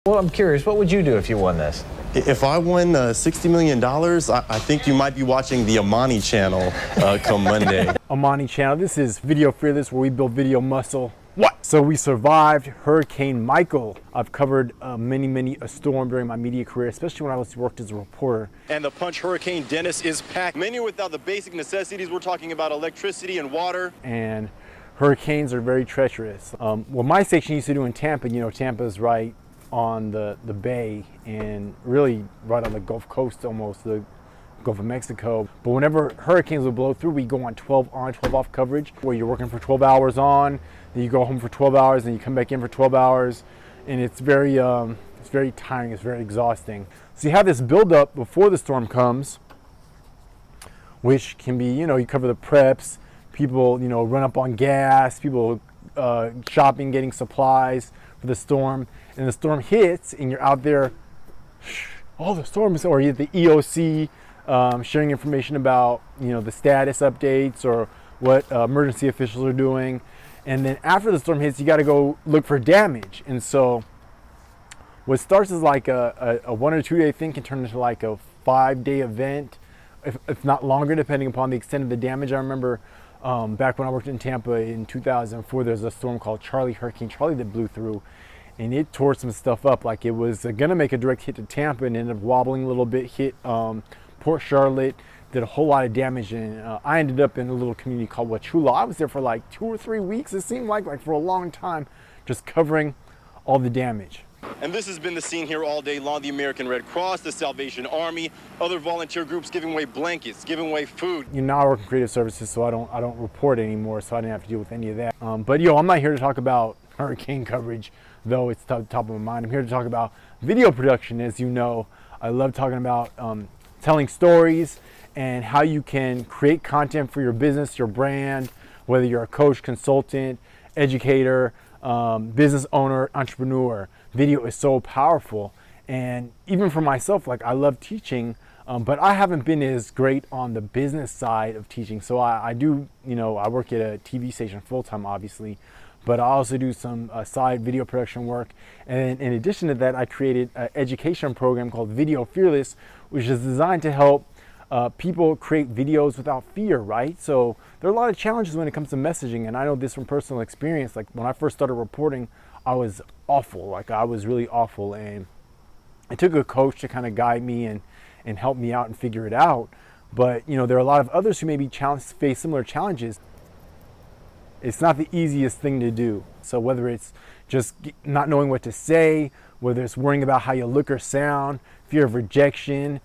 Well, I'm curious, what would you do if you won this? If I won $60 million, I think you might be watching the Amani channel come Monday. Amani channel, this is Video Fearless, where we build video muscle. What? So we survived Hurricane Michael. I've covered many a storm during my media career, especially when I worked as a reporter. And the Punch Hurricane Dennis is packed. Many without the basic necessities. We're talking about electricity and water. And hurricanes are very treacherous. What my station used to do in Tampa, Tampa's right on the bay and really right on the Gulf Coast, almost the Gulf of Mexico. But whenever hurricanes would blow through, we go on 12 on, 12 off coverage, where you're working for 12 hours on, then you go home for 12 hours, and you come back in for 12 hours, and it's very tiring, it's very exhausting. So you have this buildup before the storm comes, which can be, you cover the preps, people, run up on gas, people shopping, getting supplies for the storm, and the storm hits, and you're out there, the storms, or you're at the EOC, sharing information about, the status updates or what emergency officials are doing. And then after the storm hits, you got to go look for damage. And so what starts as like a 1 or 2 day thing can turn into like a 5-day event, if not longer, depending upon the extent of the damage. I remember back when I worked in Tampa in 2004, there's a storm called Hurricane Charlie that blew through, and it tore some stuff up. Like, it was gonna make a direct hit to Tampa and ended up wobbling a little bit, hit Port Charlotte, did a whole lot of damage, and I ended up in a little community called Wauchula. I was there for like 2 or 3 weeks. It seemed like for a long time, just covering all the damage. And this has been the scene here all day long. The American Red Cross, the Salvation Army, other volunteer groups giving away blankets, giving away food. Now I work in creative services, so I don't report anymore, so I didn't have to deal with any of that. But I'm not here to talk about hurricane coverage, though it's top of my mind. I'm here to talk about video production. As you know, I love talking about telling stories and how you can create content for your business, your brand, whether you're a coach, consultant, educator, business owner, entrepreneur. Video is so powerful. And even for myself, like, I love teaching, but I haven't been as great on the business side of teaching. So I do, I work at a TV station full-time, obviously, but I also do some side video production work. And in addition to that, I created an education program called Video Fearless, which is designed to help people create videos without fear, right? So there are a lot of challenges when it comes to messaging, and I know this from personal experience. Like, when I first started reporting, I was awful. Like, I was really awful, and it took a coach to kind of guide me and help me out and figure it out. But there are a lot of others who maybe face similar challenges. It's not the easiest thing to do. So whether it's just not knowing what to say, whether it's worrying about how you look or sound, fear of rejection,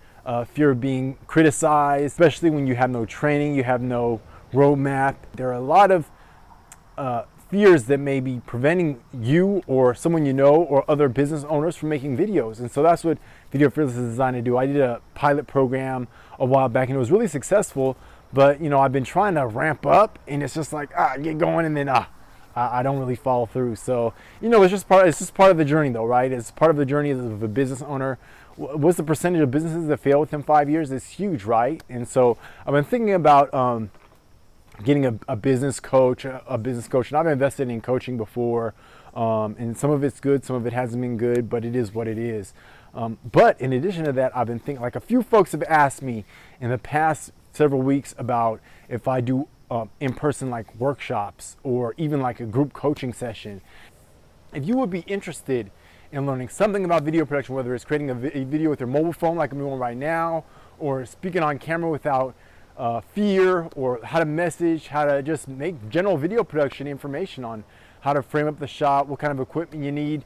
fear of being criticized, especially when you have no training, you have no roadmap. There are a lot of fears that may be preventing you or someone or other business owners from making videos. And so that's what Video Fearless is designed to do. I did a pilot program a while back, and it was really successful, but I've been trying to ramp up, and it's just like, get going, and then I don't really follow through. So it's just part of the journey, though, right? It's part of the journey of a business owner. What's the percentage of businesses that fail within 5 years? It's huge, right? And so I've been thinking about getting a business coach, and I've invested in coaching before, and some of it's good, some of it hasn't been good, but it is what it is. But in addition to that, I've been thinking, like, a few folks have asked me in the past several weeks about if I do in-person, like, workshops or even like a group coaching session. If you would be interested in learning something about video production, whether it's creating a video with your mobile phone like I'm doing right now, or speaking on camera without fear, or how to message, how to just make general video production information on how to frame up the shot, what kind of equipment you need,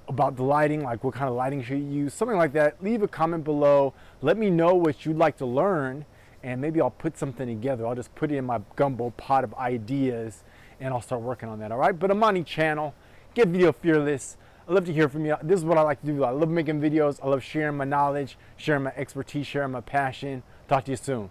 about the lighting, like what kind of lighting should you use, something like that, leave a comment below. Let me know what you'd like to learn, and maybe I'll put something together. I'll just put it in my gumbo pot of ideas, and I'll start working on that, all right? But Amani channel, get Video Fearless. I love to hear from you. This is what I like to do. I love making videos. I love sharing my knowledge, sharing my expertise, sharing my passion. Talk to you soon.